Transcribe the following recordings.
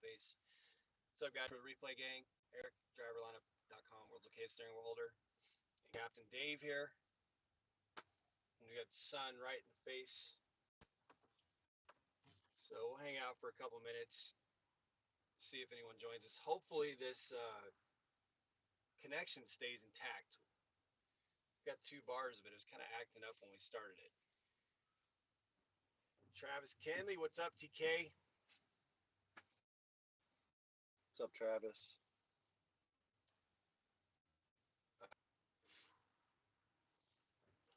face. What's up, guys? For the replay gang, Eric, driverlineup.com, world's okayest steering wheel holder, and Captain Dave here. And we got the sun right in the face. So we'll hang out for a couple minutes, see if anyone joins us. Hopefully this connection stays intact. We've got 2 bars of it. It was kind of acting up when we started it. Travis Kenley, what's up, TK? What's up, Travis?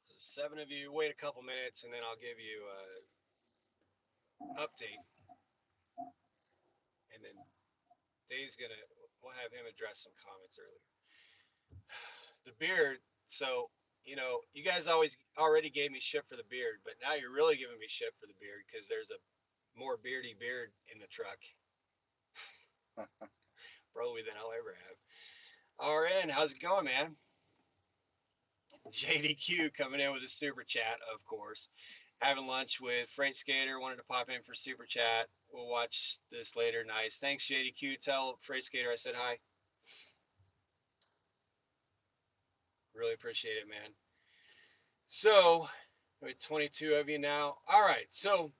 So 7 of you, wait a couple minutes, and then I'll give you an update. And then Dave's gonna, we'll have him address some comments earlier. The beard, so, you guys already gave me shit for the beard, but now you're really giving me shit for the beard because there's a more beardy beard in the truck. Probably than I'll ever have. RN, how's it going, man? JDQ coming in with a super chat, of course. Having lunch with Freight Skater, wanted to pop in for super chat. We'll watch this later. Nice. Thanks, JDQ. Tell Freight Skater I said hi. Really appreciate it, man. So, we have 22 of you now. All right, so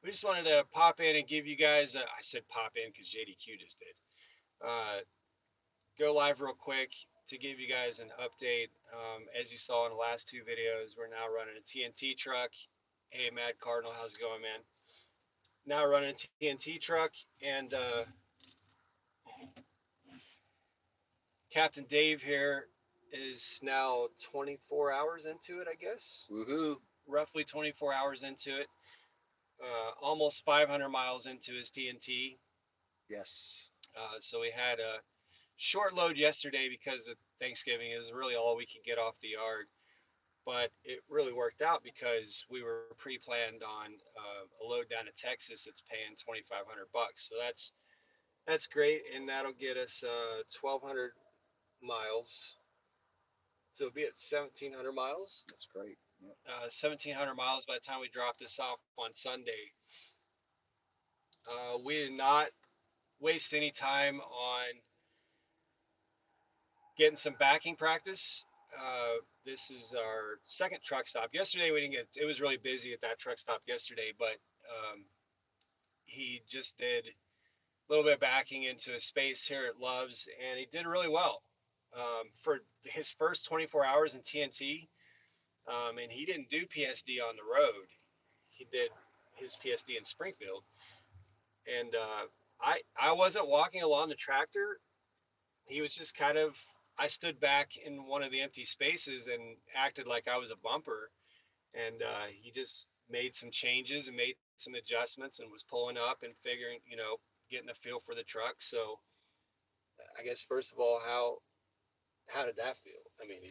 we just wanted to pop in and give you guys, I said pop in because JDQ just did. Go live real quick to give you guys an update. As you saw in the last 2 videos, we're now running a TNT truck. Hey, Mad Cardinal, how's it going, man? Now running a TNT truck, and Captain Dave here is now 24 hours into it, I guess. Woohoo! Roughly 24 hours into it. Almost 500 miles into his TNT. Yes. So we had a short load yesterday because of Thanksgiving. It was really all we could get off the yard. But it really worked out because we were pre-planned on a load down to Texas that's paying $2,500. So that's great, and that'll get us 1,200 miles. So it'll be at 1,700 miles. That's great. Yep. 1,700 miles by the time we drop this off on Sunday. We did not waste any time on getting some backing practice. This is our second truck stop. Yesterday we didn't get, it was really busy at that truck stop yesterday, but he just did a little bit of backing into a space here at Love's, and he did really well. For his first 24 hours in TNT, and he didn't do PSD on the road. He did his PSD in Springfield. And I wasn't walking along the tractor. He was just kind of, I stood back in one of the empty spaces and acted like I was a bumper. And he just made some changes and made some adjustments and was pulling up and figuring, getting a feel for the truck. So I guess first of all, how did that feel? I mean,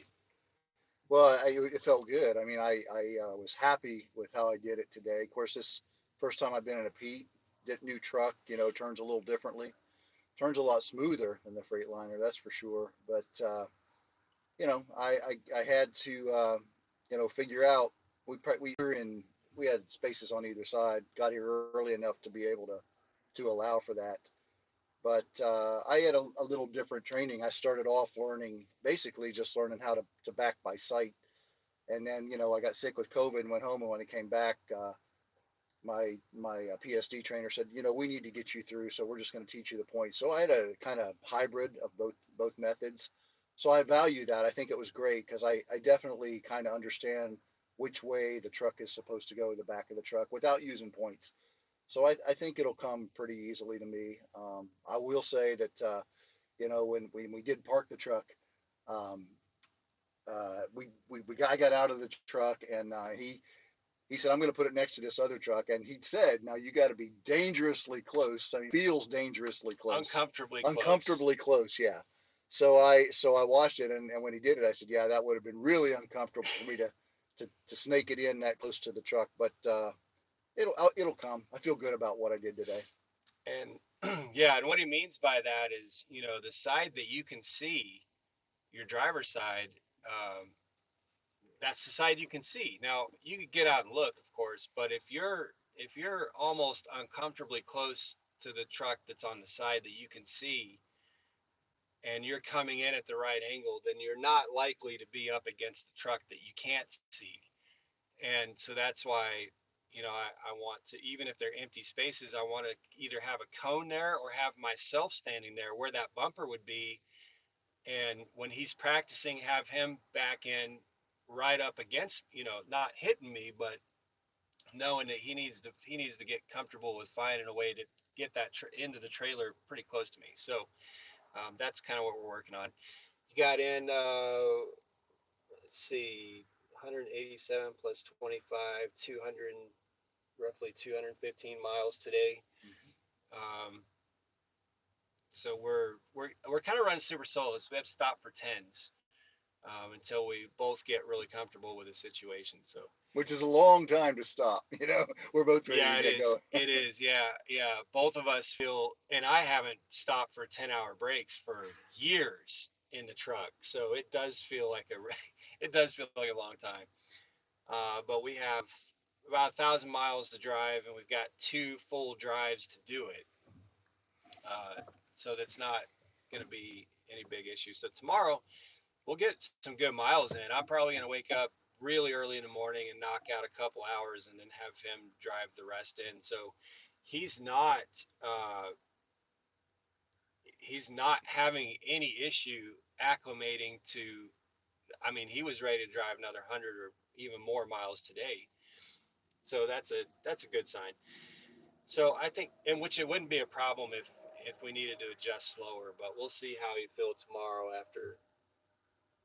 Well, it felt good. I mean, I was happy with how I did it today. Of course, this first time I've been in a Pete, new truck, turns a little differently. Turns a lot smoother than the Freightliner, that's for sure. But, I had to, figure out, we had spaces on either side, got here early enough to be able to allow for that. But I had a little different training. I started off basically just learning how to back by sight. And then, I got sick with COVID and went home. And when I came back, my PSD trainer said, we need to get you through. So we're just going to teach you the points. So I had a kind of hybrid of both methods. So I value that. I think it was great because I definitely kind of understand which way the truck is supposed to go, the back of the truck, without using points. So I think it'll come pretty easily to me. I will say that, when we did park the truck, um, I got out of the truck and he said, I'm going to put it next to this other truck. And he said, now you got to be dangerously close. I mean, feels dangerously close. Uncomfortably close. Yeah. So I watched it. And when he did it, I said, yeah, that would have been really uncomfortable for me to snake it in that close to the truck. But, it'll come. I feel good about what I did today. And yeah, and what he means by that is, the side that you can see, your driver's side, that's the side you can see. Now you could get out and look, of course, but if you're almost uncomfortably close to the truck that's on the side that you can see, and you're coming in at the right angle, then you're not likely to be up against the truck that you can't see. And so that's why, I want to, even if they're empty spaces, I want to either have a cone there or have myself standing there where that bumper would be. And when he's practicing, have him back in right up against, not hitting me, but knowing that he needs to get comfortable with finding a way to get that into the trailer pretty close to me. So that's kind of what we're working on. You got in, let's see, 187 plus 25, 200, roughly 215 miles today. Um, so we're kind of running super solo. So we have to stop for tens until we both get really comfortable with the situation. So Which is a long time to stop. We're both ready to yeah, it get going. is. It is. Yeah, yeah. Both of us feel, and I haven't stopped for 10-hour breaks for years in the truck. So it does feel like it does feel like a long time. But we have about 1,000 miles to drive, and we've got 2 full drives to do it. So that's not going to be any big issue. So tomorrow we'll get some good miles in. I'm probably going to wake up really early in the morning and knock out a couple hours, and then have him drive the rest in. So he's not uh, he's not having any issue acclimating to. I mean, he was ready to drive another 100 or even more miles today. So that's a good sign. So I think, in which it wouldn't be a problem if we needed to adjust slower, but we'll see how he feels tomorrow. After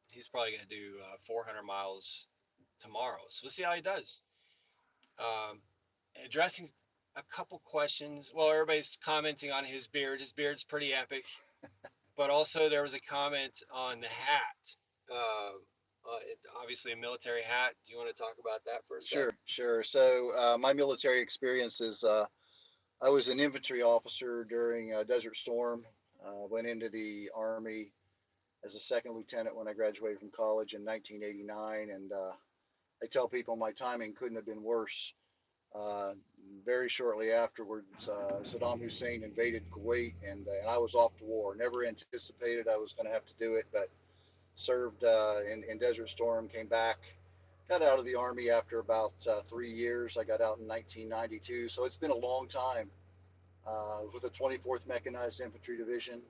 he's probably going to do 400 miles tomorrow, so we'll see how he does. Um, Addressing a couple questions. Well, everybody's commenting on his beard. His beard's pretty epic, but also there was a comment on the hat. Obviously, a military hat. Do you want to talk about that for a sec? Sure, sure. So my military experience is I was an infantry officer during Desert Storm. Went into the Army as a second lieutenant when I graduated from college in 1989, and I tell people my timing couldn't have been worse. Uh, Very shortly afterwards, Saddam Hussein invaded Kuwait, and I was off to war. Never anticipated I was going to have to do it, but served in Desert Storm, came back, got out of the Army after about 3 years. I got out in 1992, so it's been a long time. With the 24th Mechanized Infantry Division,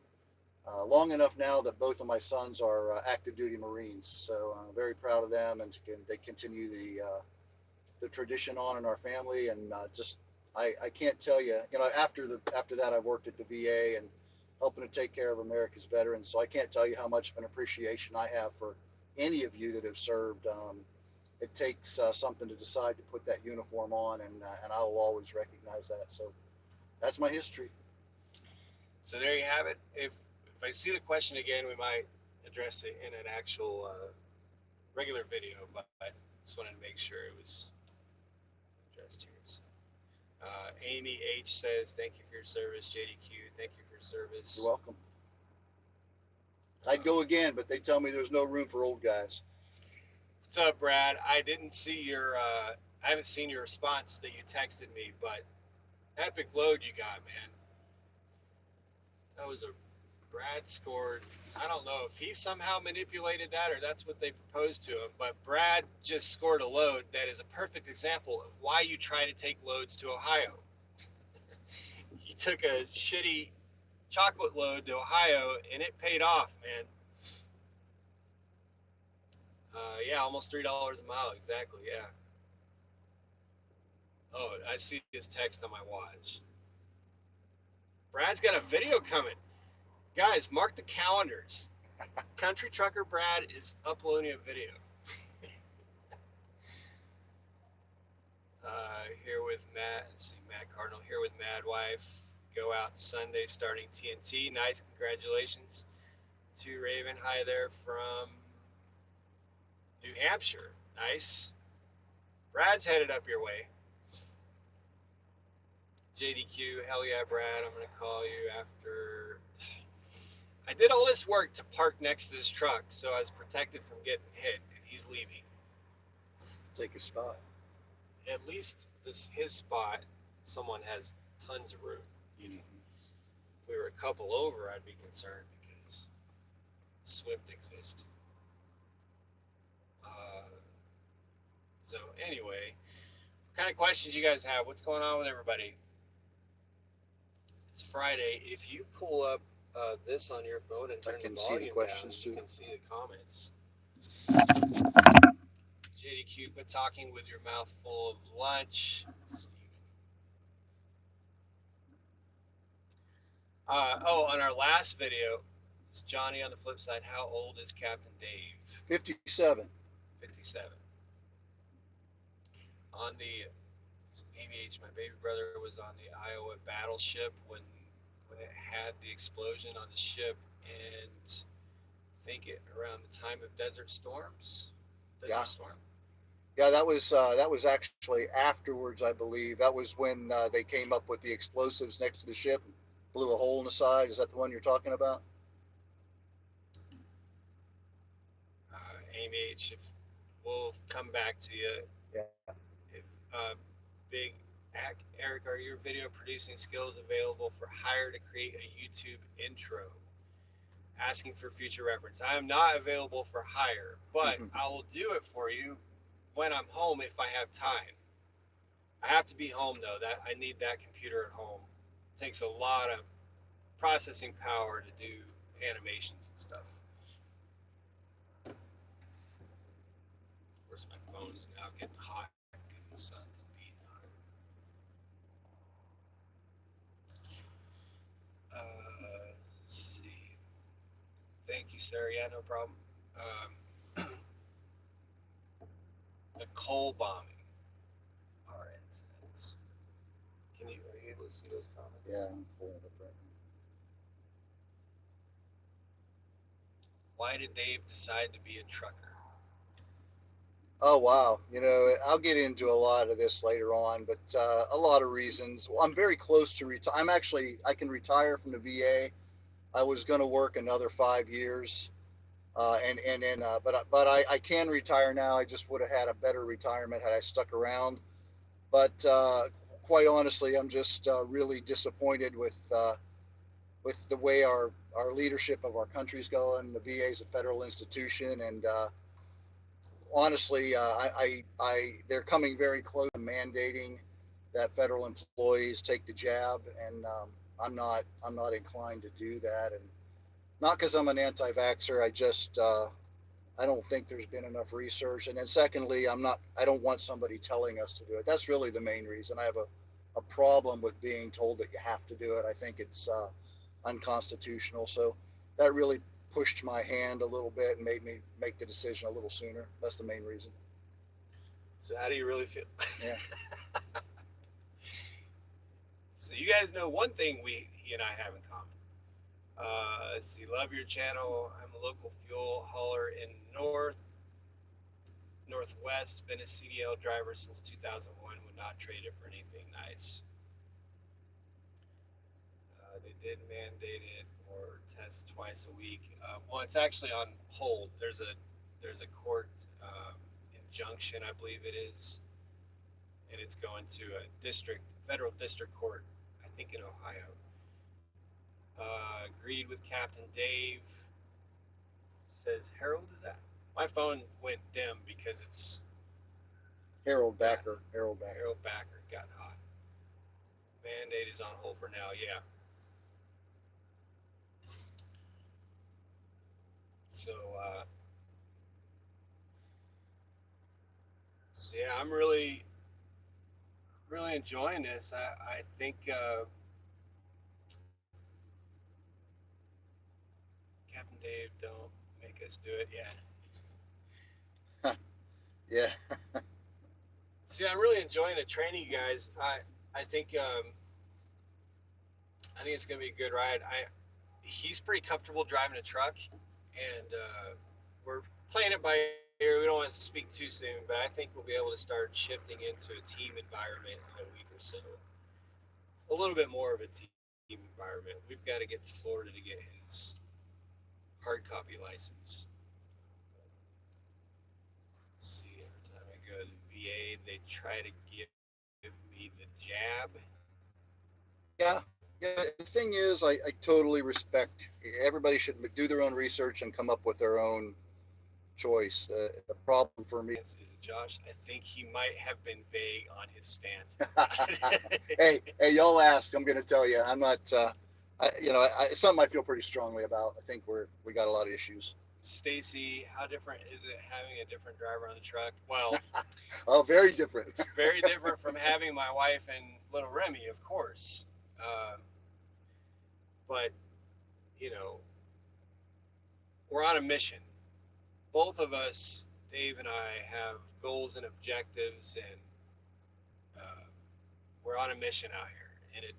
long enough now that both of my sons are active duty Marines. So I'm very proud of them, and they continue the tradition on in our family. And just I can't tell you, after that I worked at the VA and helping to take care of America's veterans. So I can't tell you how much of an appreciation I have for any of you that have served. It takes something to decide to put that uniform on, and I will always recognize that. So that's my history. So there you have it. If I see the question again, we might address it in an actual regular video, but just wanted to make sure it was addressed here. So, Amy H says, "Thank you for your service." JDQ, thank you for your You're service. welcome. I'd Um, go again, but they tell me there's no room for old guys. what's up, Brad? I didn't see your. I haven't seen your response that you texted me, but epic load you got, man. That was a Brad scored. I don't know if he somehow manipulated that or that's what they proposed to him, but Brad just scored a load that is a perfect example of why you try to take loads to Ohio. He took a shitty chocolate load to Ohio and it paid off, man. Yeah, almost $3 a mile, exactly. Yeah. Oh, I see his text on my watch. Brad's got a video coming. Guys, mark the calendars. Country Trucker Brad is uploading a video. Here with Matt. Let's see, Matt Cardinal here with Mad Wife. Go out Sunday starting TNT. Nice, congratulations to Raven. Hi there from New Hampshire. Nice. Brad's headed up your way. JDQ, hell yeah, Brad. I'm gonna call you after. I did all this work to park next to this truck, so I was protected from getting hit, and he's leaving. Take a spot. At least his spot, someone has tons of room. Mm-hmm. If we were a couple over, I'd be concerned because Swift exists. Uh, so anyway, what kind of questions you guys have? What's going on with everybody? It's Friday. If you pull up this on your phone and I turn the can see the volume down, questions you too. can see the comments. JDQ, quit talking with your mouth full of lunch. Steven. Oh, on our last video, Johnny on the flip side. How old is Captain Dave? 57. 57. On the AVH, my baby brother was on the Iowa battleship when it had the explosion on the ship, and I think it around the time of Desert Storms. Yeah. Desert Storm. Yeah, that was actually afterwards, I believe. That was when they came up with the explosives next to the ship, blew a hole in the side. Is that the one you're talking about? AVH, if we'll come back to you. Yeah. If Big Eric, are your video producing skills available for hire to create a YouTube intro? Asking for future reference. I am not available for hire, but I will do it for you when I'm home if I have time. I have to be home though. That I need that computer at home. It takes a lot of processing power to do animations and stuff. Of course, my phone is now getting hot because the sun's beating on it. Let's see. Thank you, sir. Yeah, no problem. The coal bombing. RN says. Are you able to see those comments? Yeah, I'm pulling it up right Why did Dave decide to be a trucker? now. Oh wow, I'll get into a lot of this later on, but a lot of reasons. Well, I'm very close to retire. I can retire from the VA. I was going to work another 5 years, but I can retire now. I just would have had a better retirement had I stuck around. But quite honestly, I'm just really disappointed with the way our leadership of our country's going. The VA is a federal institution, and honestly, they're coming very close to mandating that federal employees take the jab, and I'm not inclined to do that, and not because I'm an anti-vaxxer. I don't think there's been enough research, and then secondly, I don't want somebody telling us to do it. That's really the main reason. I have a problem with being told that you have to do it. I think it's unconstitutional. So that really pushed my hand a little bit and made me make the decision a little sooner. That's the main reason. So how do you really feel? Yeah. So you guys know one thing he and I have in common. Let's see, love your channel. I'm a local fuel hauler in Northwest. Been a CDL driver since 2001. Would not trade it for anything nice. They did mandate it or test twice a week. Well, it's actually on hold. There's a court injunction, I believe it is, and it's going to a federal district court, I think in Ohio. Agreed with Captain Dave. Says Harold, is that? My phone went dim because it's Harold got Backer. Harold Backer. Harold Backer got hot. Mandate is on hold for now. Yeah. So, so yeah, I'm really enjoying this. I think Captain Dave, don't make us do it. Yeah. Yeah. So yeah, I'm really enjoying the training, you guys. I think it's gonna be a good ride. He's pretty comfortable driving a truck, and we're playing it by ear. We don't want to speak too soon, but I think we'll be able to start shifting into a team environment in a week or so. A little bit more of a team environment. We've got to get to Florida to get his hard copy license. Let's see, every time I go to the VA, they try to give me the jab. Yeah. Yeah. The thing thing is, I totally respect. Everybody should do their own research and come up with their own choice. The problem for me. Is it Josh? I think he might have been vague on his stance. Hey, y'all ask. I'm going to tell you. I'm not. Something I feel pretty strongly about. I think we got a lot of issues. Stacy, how different is it having a different driver on the truck? Well, Oh, very different. very different from having my wife and little Remy, of course. Uh, but you know, we're on a mission. Both of us, Dave and I, have goals and objectives, and uh, we're on a mission out here, and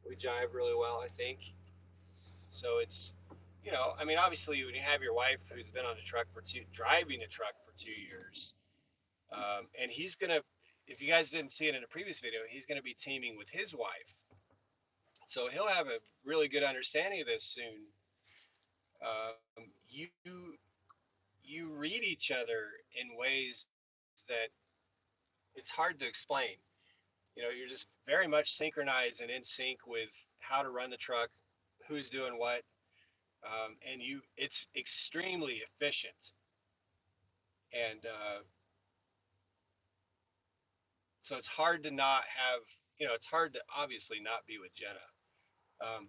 we jive really well, I think. So it's, I mean, obviously, when you have your wife who's been on a truck for driving a truck for 2 years, and he's gonna, if you guys didn't see it in a previous video, he's gonna be teaming with his wife, so he'll have a really good understanding of this soon. You read each other in ways that it's hard to explain. You're just very much synchronized and in sync with how to run the truck, who's doing what, and it's extremely efficient. And so it's hard to not have, it's hard to obviously not be with Jenna.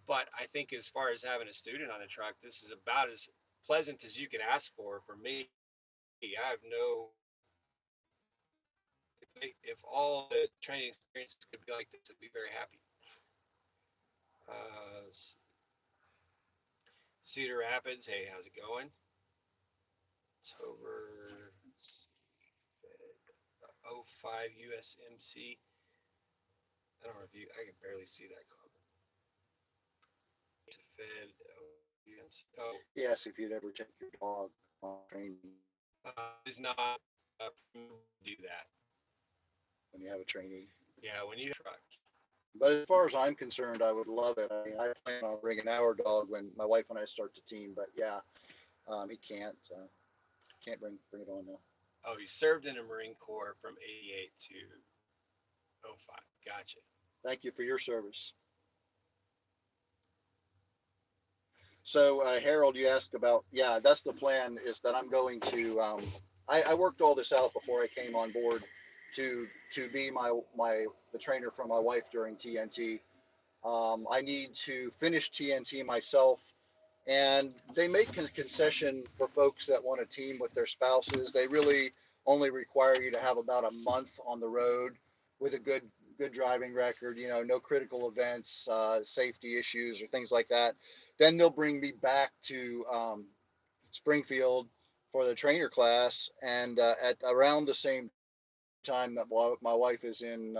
But I think as far as having a student on a truck, this is about as pleasant as you could ask for me. I have no, if all the training experiences could be like this, I'd be very happy. Cedar Rapids, hey, how's it going? October 05 USMC. I don't review. I can barely see that comment. To Fed UMC. Oh, Yes, if you'd ever take your dog on training is not permitted to do that. when you have a trainee. Yeah, when you have a truck. But as far as I'm concerned, I would love it. I mean, I plan on bringing our dog when my wife and I start the team. But yeah, he can't bring it on now. Oh, you served in the Marine Corps from 88 to 05. Gotcha. Thank you for your service. So Harold, you asked about, yeah, that's the plan. Is that I'm going to I worked all this out before I came on board to be my the trainer for my wife during TNT. I need to finish TNT myself, and they make a concession for folks that want a team with their spouses. They really only require you to have about a month on the road with a good driving record, no critical events, safety issues or things like that. Then they'll bring me back to Springfield for the trainer class, and at around the same time that my wife is in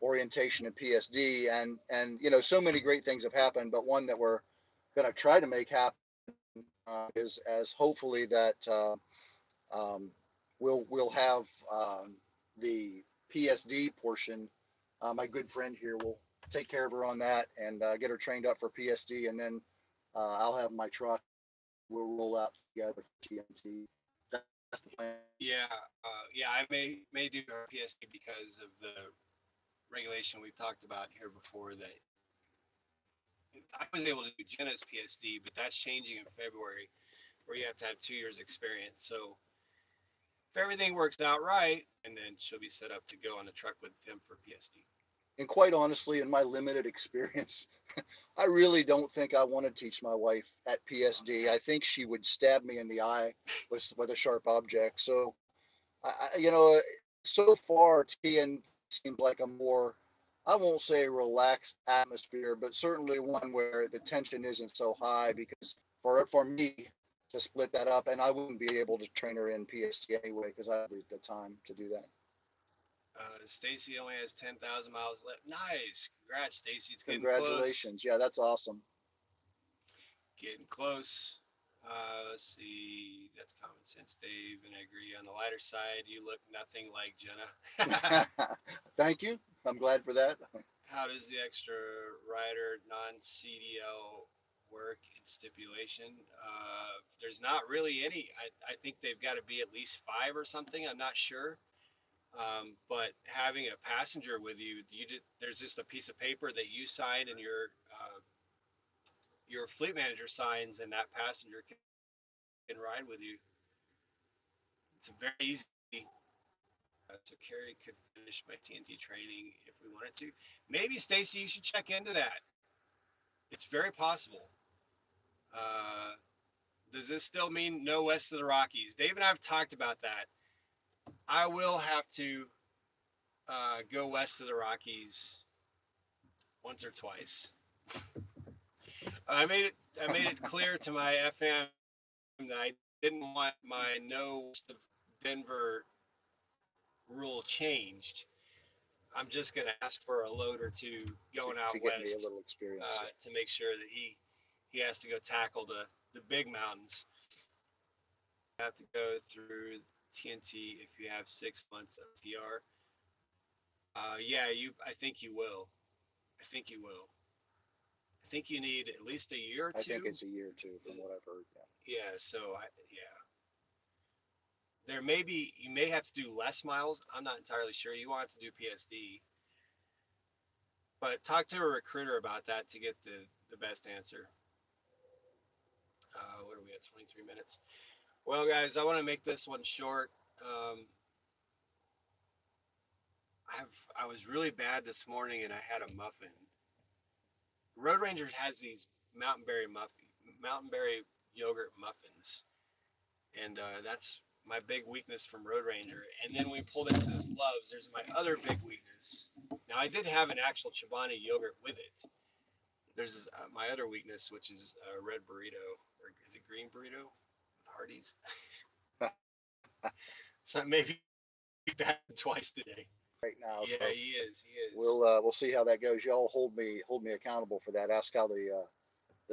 orientation and PSD, and so many great things have happened, but one that we're going to try to make happen is as hopefully that um, we'll have the PSD portion. My good friend here will take care of her on that and get her trained up for PSD, and then I'll have my truck. We'll roll out together for TNT. That's the plan. Yeah, yeah. I may do our PSD because of the regulation we've talked about here before. That I was able to do Jenna's PSD, but that's changing in February, where you have to have 2 years experience. So if everything works out right, and then she'll be set up to go on the truck with him for PSD. And quite honestly, in my limited experience, I really don't think I want to teach my wife at PSD. I think she would stab me in the eye with a sharp object. So, so far, TN seems like a more, I won't say relaxed atmosphere, but certainly one where the tension isn't so high because for me to split that up, and I wouldn't be able to train her in PSD anyway because I have the time to do that. Stacy only has 10,000 miles left. Nice. Congrats, Stacy. It's getting close. Congratulations. Yeah, that's awesome. Getting close. Let's see. That's common sense, Dave, and I agree. On the lighter side, you look nothing like Jenna. Thank you. I'm glad for that. How does the extra rider non-CDL work in stipulation? There's not really any. I think they've got to be at least five or something. I'm not sure. But having a passenger with you, there's just a piece of paper that you sign and your fleet manager signs, and that passenger can ride with you. It's very easy. So Carrie could finish my TNT training if we wanted to. Maybe Stacy, you should check into that. It's very possible. Uh, does this still mean no west of the Rockies? Dave and I have talked about that. I will have to go west of the Rockies once or twice. I made it. I made it clear to my FM that I didn't want my no west of Denver rule changed. I'm just going to ask for a load or two going out to get me a west little experience. Yeah. to make sure that he has to go tackle the big mountains. You have to go through TNT if you have 6 months of TR. Yeah, you. I think you will. I think you will. I think you need at least a year or I think two. it's a year or two from Is it? what I've heard. Yeah. Yeah. So yeah, there may be you may have to do less miles. I'm not entirely sure. You want to do PSD, but talk to a recruiter about that to get the best answer. What are we at? 23 minutes. Well, guys, I want to make this one short. Um, I was really bad this morning and I had a muffin. Road Ranger has these mountain berry yogurt muffins, and that's my big weakness from Road Ranger. And then we pulled into this Love's. There's my other big weakness. Now I did have an actual Chobani yogurt with it. There's my other weakness, which is a red burrito, or is it green burrito with Hardee's? So maybe bad twice today. Right now, Yeah, so he is. He is. we'll see how that goes. Y'all hold me accountable for that. Ask how the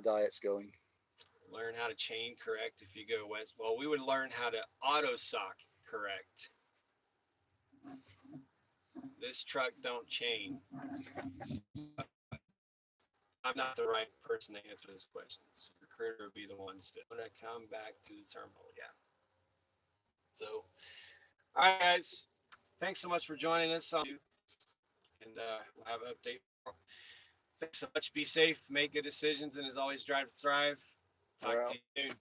diet's going. Learn how to chain correct if you go west. Well, we would learn how to auto sock correct. This truck don't chain. I'm not the right person to answer this question. So recruiter would be the ones that when I come back to the terminal. Yeah. So, all right, guys. Thanks so much for joining us on and we'll have an update tomorrow. Thanks so much. Be safe, make good decisions, and as always, drive to thrive. We're Talk to out. you soon.